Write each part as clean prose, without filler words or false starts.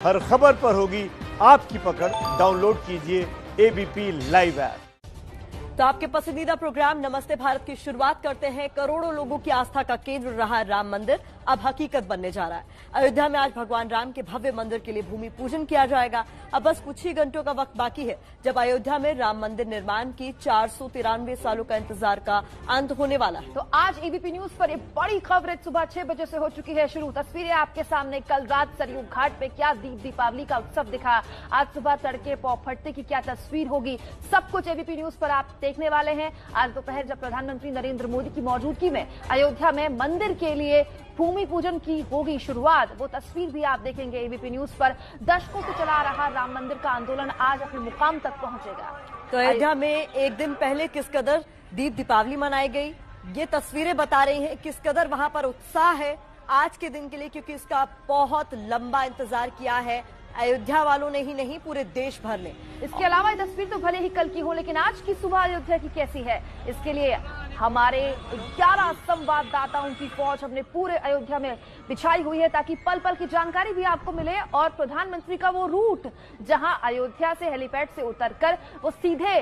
हर खबर पर होगी आपकी पकड़। डाउनलोड कीजिए एबीपी लाइव ऐप। तो आपके पसंदीदा प्रोग्राम नमस्ते भारत की शुरुआत करते हैं। करोड़ों लोगों की आस्था का केंद्र रहा राम मंदिर अब हकीकत बनने जा रहा है। अयोध्या में आज भगवान राम के भव्य मंदिर के लिए भूमि पूजन किया जाएगा। अब बस कुछ ही घंटों का वक्त बाकी है जब अयोध्या में राम मंदिर निर्माण की 493 सालों का इंतजार का अंत होने वाला है। तो आज एबीपी न्यूज पर एक बड़ी खबर सुबह 6 बजे से हो चुकी है शुरू। तस्वीरें आपके सामने। कल रात सरयू घाट पे क्या दीपावली का उत्सव दिखा, आज सुबह तड़के पौ फटने की क्या तस्वीर होगी, सब कुछ एबीपी न्यूज पर आप देखने वाले हैं। आज दोपहर जब प्रधानमंत्री नरेंद्र मोदी की मौजूदगी में अयोध्या में मंदिर के लिए भूमि पूजन की होगी शुरुआत, वो तस्वीर भी आप देखेंगे एबीपी न्यूज पर। दशकों से चला रहा राम मंदिर का आंदोलन आज अपने मुकाम तक पहुंचेगा। तो अयोध्या में एक दिन पहले किस कदर दीपावली मनाई गई, ये तस्वीरें बता रही हैं किस कदर वहां पर उत्साह है आज के दिन के लिए, क्योंकि इसका बहुत लंबा इंतजार किया है अयोध्या वालों ने ही नहीं पूरे देश भर ने। इसके अलावा ये तस्वीर तो भले ही कल की हो, लेकिन आज की सुबह अयोध्या की कैसी है, इसके लिए हमारे 11 संवाददाताओं की फौज हमने पूरे अयोध्या में बिछाई हुई है ताकि पल पल की जानकारी भी आपको मिले। और प्रधानमंत्री का वो रूट जहां अयोध्या से हेलीपैड से उतरकर वो सीधे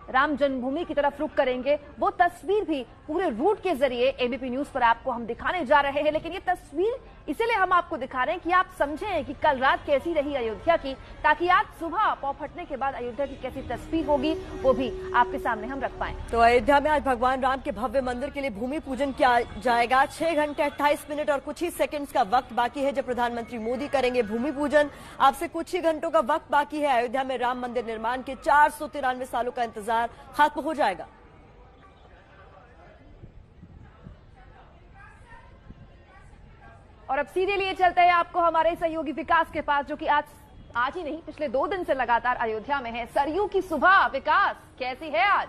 राम जन्मभूमि की तरफ रुख करेंगे, वो तस्वीर भी पूरे रूट के जरिए एबीपी न्यूज पर आपको हम दिखाने जा रहे हैं। लेकिन ये तस्वीर इसीलिए हम आपको दिखा रहे हैं कि आप समझें कि कल रात कैसी रही अयोध्या की, ताकि आज सुबह पौ फटने के बाद अयोध्या की कैसी तस्वीर होगी वो भी आपके सामने हम रख पाएं। तो अयोध्या में आज भगवान राम के भव्य मंदिर के लिए भूमि पूजन किया जाएगा। 6 घंटे 28 मिनट और कुछ ही सेकंड्स का वक्त बाकी है जब प्रधानमंत्री मोदी करेंगे भूमि पूजन। आपसे कुछ ही घंटों का वक्त बाकी है। अयोध्या में राम मंदिर निर्माण के 493 सालों का इंतजार खत्म हो जाएगा। और अब सीधे लिए चलते हैं आपको हमारे सहयोगी विकास के पास, जो कि आज ही नहीं पिछले 2 दिन से लगातार अयोध्या में है। सरयू की सुबह विकास कैसी है आज?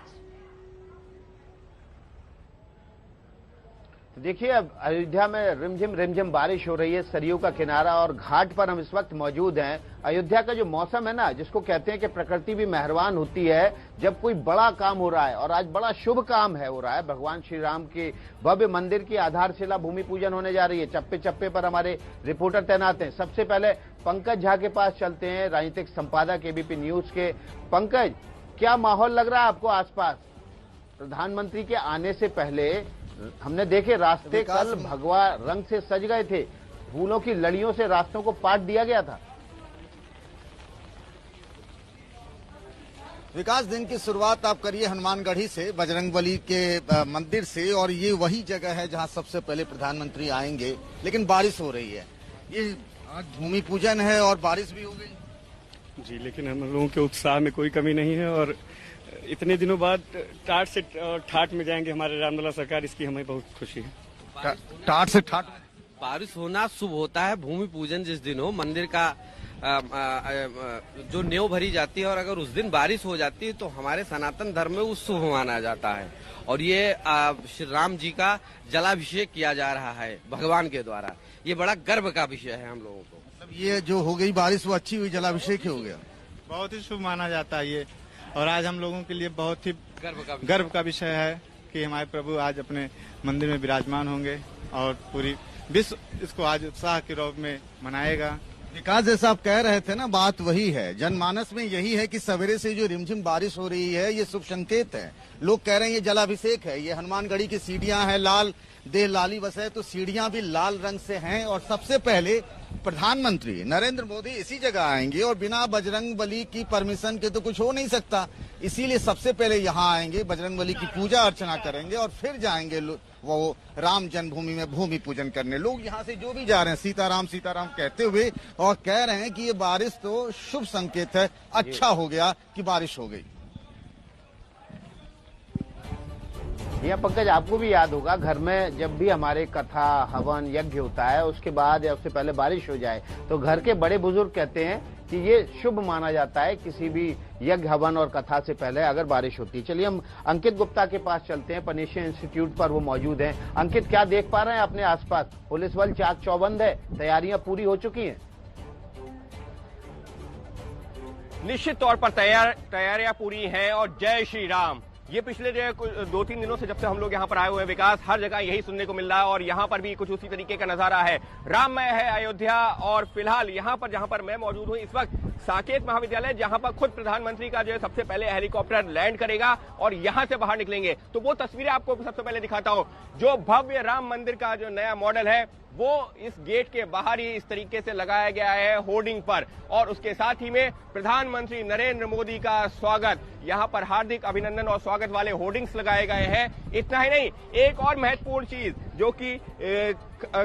देखिए, अब अयोध्या में रिमझिम बारिश हो रही है। सरयू का किनारा और घाट पर हम इस वक्त मौजूद हैं। अयोध्या का जो मौसम है ना, जिसको कहते हैं कि प्रकृति भी मेहरबान होती है जब कोई बड़ा काम हो रहा है, और आज बड़ा शुभ काम हो रहा है। भगवान श्री राम के भव्य मंदिर की आधारशिला भूमि पूजन होने जा रही है। चप्पे चप्पे पर हमारे रिपोर्टर तैनात हैं। सबसे पहले पंकज झा के पास चलते हैं, राजनीतिक संपादक एबीपी न्यूज के। पंकज, क्या माहौल लग रहा है आपको आसपास? प्रधानमंत्री के आने से पहले हमने देखे रास्ते कल भगवा रंग से सज गए थे, फूलों की लड़ियों से रास्तों को पाट दिया गया था। विकास, दिन की शुरुआत आप करिए हनुमानगढ़ी से, बजरंगबली के मंदिर से, और ये वही जगह है जहां सबसे पहले प्रधानमंत्री आएंगे। लेकिन बारिश हो रही है, ये आज भूमि पूजन है और बारिश भी हो गई जी। लेकिन हम लोगों के उत्साह में कोई कमी नहीं है और इतने दिनों बाद टाट से ठाट में जाएंगे हमारे रामलला सरकार, इसकी हमें बहुत खुशी है। टाट से ठाट बारिश होना शुभ होता है। भूमि पूजन जिस दिन हो, मंदिर का जो नींव भरी जाती है, और अगर उस दिन बारिश हो जाती है तो हमारे सनातन धर्म में उस शुभ माना जाता है। और ये श्री राम जी का जलाभिषेक किया जा रहा है भगवान के द्वारा, ये बड़ा गर्व का विषय है हम लोगों को। मतलब ये जो हो गई बारिश वो अच्छी हुई, जलाभिषेक ही हो गया, बहुत ही शुभ माना जाता है ये। और आज हम लोगों के लिए बहुत ही गर्व का विषय है कि हमारे प्रभु आज अपने मंदिर में विराजमान होंगे और पूरी विश्व इसको आज उत्साह के रूप में मनाएगा। विकास, जैसा आप कह रहे थे ना, बात वही है। जनमानस में यही है कि सवेरे से जो रिमझिम बारिश हो रही है ये शुभ संकेत है। लोग कह रहे हैं ये जलाभिषेक है। ये हनुमानगढ़ी की सीढ़ियां हैं, लाल देह लाली बस है, तो सीढ़ियां भी लाल रंग से हैं। और सबसे पहले प्रधानमंत्री नरेंद्र मोदी इसी जगह आएंगे, और बिना बजरंगबली की परमिशन के तो कुछ हो नहीं सकता। इसीलिए सबसे पहले यहाँ आएंगे, बजरंगबली की पूजा अर्चना करेंगे और फिर जाएंगे वो राम जन्मभूमि में भूमि पूजन करने। लोग यहाँ से जो भी जा रहे हैं सीताराम सीताराम कहते हुए, और कह रहे हैं कि ये बारिश तो शुभ संकेत है। अच्छा हो गया कि बारिश हो गई। यहाँ पंकज, आपको भी याद होगा, घर में जब भी हमारे कथा हवन यज्ञ होता है, उसके बाद या उससे पहले बारिश हो जाए तो घर के बड़े बुजुर्ग कहते हैं कि ये शुभ माना जाता है किसी भी यज्ञ हवन और कथा से पहले अगर बारिश होती है। चलिए हम अंकित गुप्ता के पास चलते हैं, पनेशिया इंस्टीट्यूट पर वो मौजूद हैं। अंकित, क्या देख पा रहे हैं अपने आसपास? पुलिस बल चाक चौबंद है, तैयारियां पूरी हो चुकी हैं? निश्चित तौर पर तैयारियां पूरी हैं और जय श्री राम। ये पिछले जो है 2-3 दिनों से जब से हम लोग यहाँ पर आए हुए हैं विकास, हर जगह यही सुनने को मिल रहा है और यहाँ पर भी कुछ उसी तरीके का नजारा है। राममय है अयोध्या और फिलहाल यहाँ पर जहाँ पर मैं मौजूद हूँ इस वक्त साकेत महाविद्यालय, जहाँ पर खुद प्रधानमंत्री का जो है सबसे पहले हेलीकॉप्टर लैंड करेगा और यहाँ से बाहर निकलेंगे। तो वो तस्वीरें आपको सबसे पहले दिखाता हूँ। जो भव्य राम मंदिर का जो नया मॉडल है वो इस गेट के बाहर ही इस तरीके से लगाया गया है होर्डिंग पर, और उसके साथ ही में प्रधानमंत्री नरेंद्र मोदी का स्वागत, यहाँ पर हार्दिक अभिनंदन और स्वागत वाले होर्डिंग्स लगाए गए हैं। इतना ही नहीं, एक और महत्वपूर्ण चीज जो कि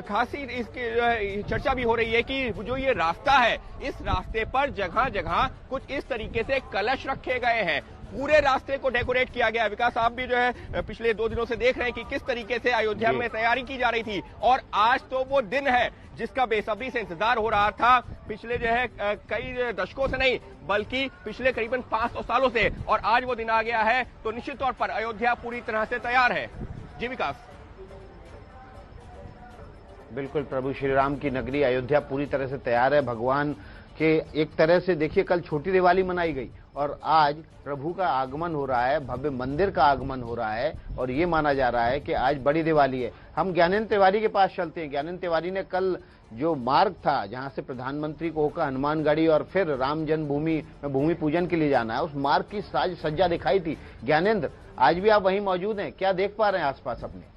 खासी इसकी चर्चा भी हो रही है कि जो ये रास्ता है, इस रास्ते पर जगह जगह कुछ इस तरीके से कलश रखे गए हैं। पूरे रास्ते को डेकोरेट किया गया। विकास, आप भी जो है पिछले 2 दिनों से देख रहे हैं कि किस तरीके से अयोध्या में तैयारी की जा रही थी, और आज तो वो दिन है जिसका बेसब्री से इंतजार हो रहा था पिछले जो है कई दशकों से नहीं बल्कि पिछले करीबन 500 सालों से, और आज वो दिन आ गया है। तो निश्चित तौर पर अयोध्या पूरी तरह से तैयार है। जी विकास। बिल्कुल, प्रभु श्री राम की नगरी अयोध्या पूरी तरह से तैयार है। भगवान के एक तरह से देखिए, कल छोटी दिवाली मनाई गई और आज प्रभु का आगमन हो रहा है, भव्य मंदिर का आगमन हो रहा है, और ये माना जा रहा है कि आज बड़ी दिवाली है। हम ज्ञानेंद्र तिवारी के पास चलते हैं। ज्ञानेंद्र तिवारी ने कल जो मार्ग था जहां से प्रधानमंत्री को होकर हनुमानगढ़ी और फिर राम जन्मभूमि में भूमि पूजन के लिए जाना है, उस मार्ग की साज सज्जा दिखाई थी। ज्ञानेंद्र, आज भी आप वहीं मौजूद हैं, क्या देख पा रहे हैं आसपास अपने?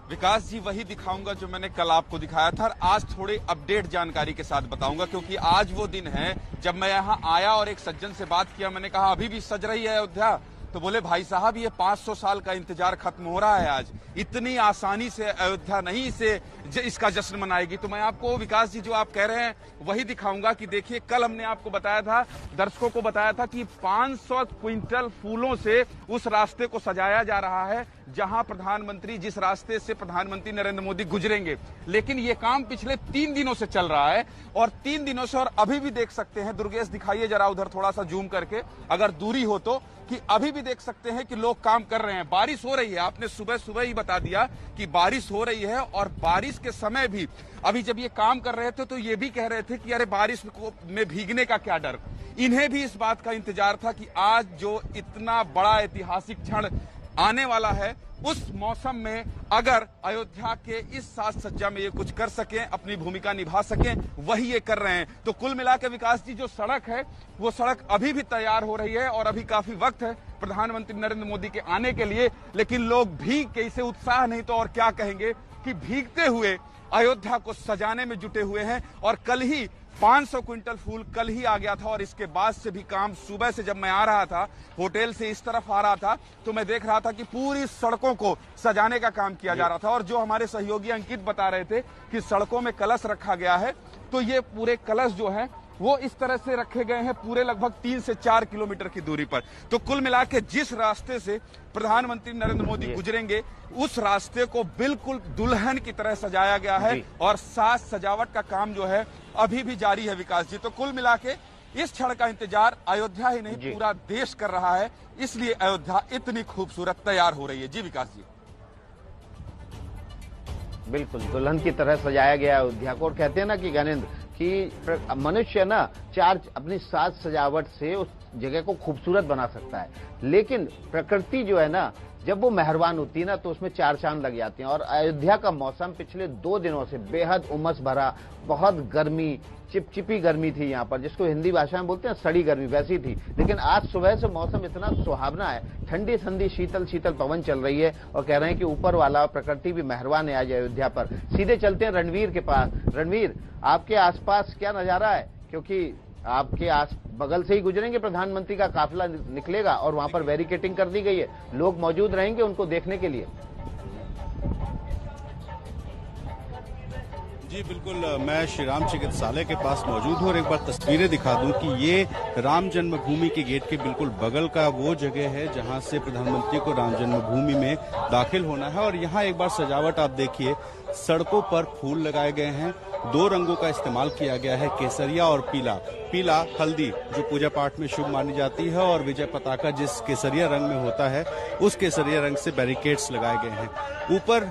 विकास जी, वही दिखाऊंगा जो मैंने कल आपको दिखाया था, और आज थोड़ी अपडेट जानकारी के साथ बताऊंगा, क्योंकि आज वो दिन है जब मैं यहाँ आया और एक सज्जन से बात किया। मैंने कहा अभी भी सज रही है अयोध्या? तो बोले भाई साहब, ये 500 साल का इंतजार खत्म हो रहा है आज। इतनी आसानी से अयोध्या नहीं इसका जश्न मनाएगी। तो मैं आपको विकास जी जो आप कह रहे हैं वही दिखाऊंगा कि देखिए, कल हमने आपको बताया था, दर्शकों को बताया था कि 500 क्विंटल फूलों से उस रास्ते को सजाया जा रहा है जहां प्रधानमंत्री, जिस रास्ते से प्रधानमंत्री नरेंद्र मोदी गुजरेंगे। लेकिन ये काम पिछले 3 दिनों से चल रहा है, और 3 दिनों से, और अभी भी देख सकते हैं, दुर्गेश दिखाइए जरा उधर थोड़ा सा जूम करके, अगर दूरी हो तो, कि अभी भी देख सकते हैं कि लोग काम कर रहे हैं। बारिश हो रही है, आपने सुबह सुबह ही बता दिया कि बारिश हो रही है, और बारिश के समय भी अभी जब ये काम कर रहे थे तो ये भी कह रहे थे कि अरे बारिश में भीगने का क्या डर। इन्हें भी इस बात का इंतजार था कि आज जो इतना बड़ा ऐतिहासिक क्षण आने वाला है, उस मौसम में अगर अयोध्या के इस साज सज्जा में ये कुछ कर सकें, अपनी भूमिका निभा सकें, वही ये कर रहे हैं। तो कुल मिलाकर विकास जी, जो सड़क है वो सड़क अभी भी तैयार हो रही है, और अभी काफी वक्त है प्रधानमंत्री नरेंद्र मोदी के आने के लिए। लेकिन लोग भीग के, इसे उत्साह नहीं तो और क्या कहेंगे, कि भीगते हुए अयोध्या को सजाने में जुटे हुए हैं। और कल ही 500 क्विंटल फूल कल ही आ गया था, और इसके बाद से भी काम, सुबह से जब मैं आ रहा था होटल से इस तरफ आ रहा था तो मैं देख रहा था कि पूरी सड़कों को सजाने का काम किया जा रहा था। और जो हमारे सहयोगी अंकित बता रहे थे कि सड़कों में कलश रखा गया है, तो ये पूरे कलश जो है वो इस तरह से रखे गए हैं पूरे लगभग 3 से 4 किलोमीटर की दूरी पर। तो कुल मिला के जिस रास्ते से प्रधानमंत्री नरेंद्र मोदी गुजरेंगे, उस रास्ते को बिल्कुल दुल्हन की तरह सजाया गया है, और साज सजावट का काम जो है अभी भी जारी है विकास जी। तो कुल मिला के इस क्षण का इंतजार अयोध्या ही नहीं पूरा देश कर रहा है, इसलिए अयोध्या इतनी खूबसूरत तैयार हो रही है। जी विकास जी। बिल्कुल दुल्हन की तरह सजाया गया अयोध्या को, और कहते हैं ना कि ज्ञानेंद्र कि मनुष्य ना अपनी साज सजावट से उस जगह को खूबसूरत बना सकता है, लेकिन प्रकृति जो है ना, जब वो मेहरबान होती है ना, तो उसमें 4 चांद लग जाते हैं। और अयोध्या का मौसम पिछले 2 दिनों से बेहद उमस भरा, बहुत गर्मी, चिपचिपी गर्मी थी यहाँ पर, जिसको हिंदी भाषा में बोलते हैं सड़ी गर्मी, वैसी थी। लेकिन आज सुबह से मौसम इतना सुहावना है, ठंडी ठंडी शीतल शीतल पवन चल रही है, और कह रहे हैं कि ऊपर वाला प्रकृति भी मेहरबान है आज अयोध्या पर। सीधे चलते हैं रणवीर के पास। रणवीर, आपके आसपास क्या नजारा है? क्योंकि आपके बगल से ही गुजरेंगे, प्रधानमंत्री का काफिला निकलेगा और वहां पर बैरिकेडिंग कर दी गई है, लोग मौजूद रहेंगे उनको देखने के लिए। जी बिल्कुल, मैं श्री राम चिकित्सालय के पास मौजूद हूँ, और एक बार तस्वीरें दिखा दूं कि ये राम जन्मभूमि के गेट के बिल्कुल बगल का वो जगह है जहां से प्रधानमंत्री को राम जन्मभूमि में दाखिल होना है। और यहाँ एक बार सजावट आप देखिए, सड़कों पर फूल लगाए गए हैं। 2 रंगों का इस्तेमाल किया गया है, केसरिया और पीला। पीला हल्दी जो पूजा पाठ में शुभ मानी जाती है, और विजय पताका जिस केसरिया रंग में होता है उस केसरिया रंग से बैरिकेड्स लगाए गए हैं। ऊपर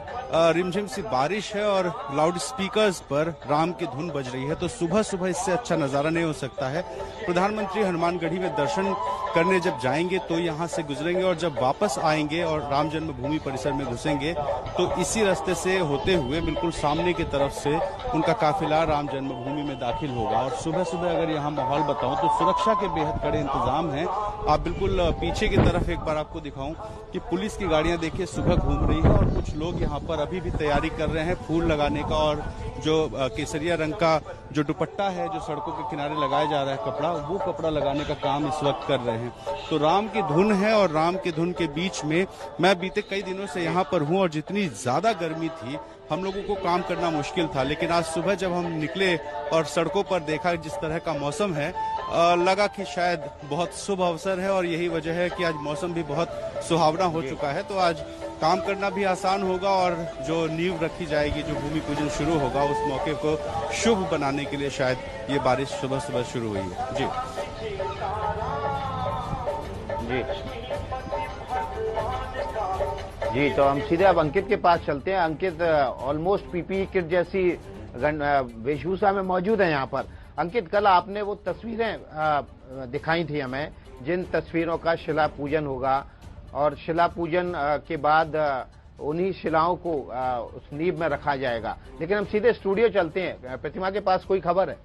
रिमझिम सी बारिश है और लाउड स्पीकर्स पर राम की धुन बज रही है, तो सुबह सुबह इससे अच्छा नजारा नहीं हो सकता है। प्रधानमंत्री हनुमानगढ़ी में दर्शन करने जब जाएंगे तो यहाँ से गुजरेंगे, और जब वापस आएंगे और राम जन्मभूमि परिसर में घुसेंगे तो इसी रास्ते से होते हुए बिल्कुल सामने की तरफ से उनका काफिला राम जन्मभूमि में दाखिल होगा। और सुबह सुबह अगर यहाँ माहौल बताऊं तो सुरक्षा के बेहद कड़े इंतजाम हैं। आप बिल्कुल पीछे की तरफ एक बार आपको दिखाऊं कि पुलिस की गाड़ियां देखिए सुबह घूम रही है, और कुछ लोग यहाँ पर अभी भी तैयारी कर रहे हैं फूल लगाने का, और जो केसरिया रंग का जो दुपट्टा है जो सड़कों के किनारे लगाया जा रहा है कपड़ा, वो कपड़ा लगाने का काम इस वक्त कर रहे हैं। तो राम की धुन है, और राम की धुन के बीच में मैं बीते कई दिनों से यहाँ पर हूँ, और जितनी ज्यादा गर्मी थी हम लोगों को काम करना मुश्किल था, लेकिन आज सुबह जब हम निकले और सड़कों पर देखा जिस तरह का मौसम है, लगा कि शायद बहुत शुभ अवसर है, और यही वजह है कि आज मौसम भी बहुत सुहावना हो चुका है। तो आज काम करना भी आसान होगा, और जो नींव रखी जाएगी, जो भूमि पूजन शुरू होगा, उस मौके को शुभ बनाने के लिए शायद ये बारिश सुबह सुबह शुरू हुई है। जी जी, तो हम सीधे अब अंकित के पास चलते हैं। अंकित ऑलमोस्ट पीपीई किट जैसी वेशभूषा में मौजूद है यहाँ पर। अंकित, कल आपने वो तस्वीरें दिखाई थी हमें, जिन तस्वीरों का शिला पूजन होगा, और शिला पूजन के बाद उन्हीं शिलाओं को उस नींव में रखा जाएगा। लेकिन हम सीधे स्टूडियो चलते हैं। प्रतिमा के पास कोई खबर है?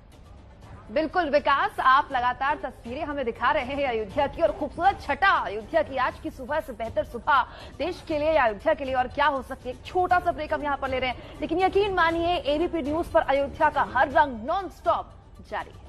बिल्कुल विकास, आप लगातार तस्वीरें हमें दिखा रहे हैं अयोध्या की, और खूबसूरत छटा अयोध्या की आज की सुबह से बेहतर सुबह देश के लिए या अयोध्या के लिए और क्या हो सकती है। एक छोटा सा ब्रेक हम यहाँ पर ले रहे हैं, लेकिन यकीन मानिए एबीपी न्यूज पर अयोध्या का हर रंग नॉन स्टॉप जारी है।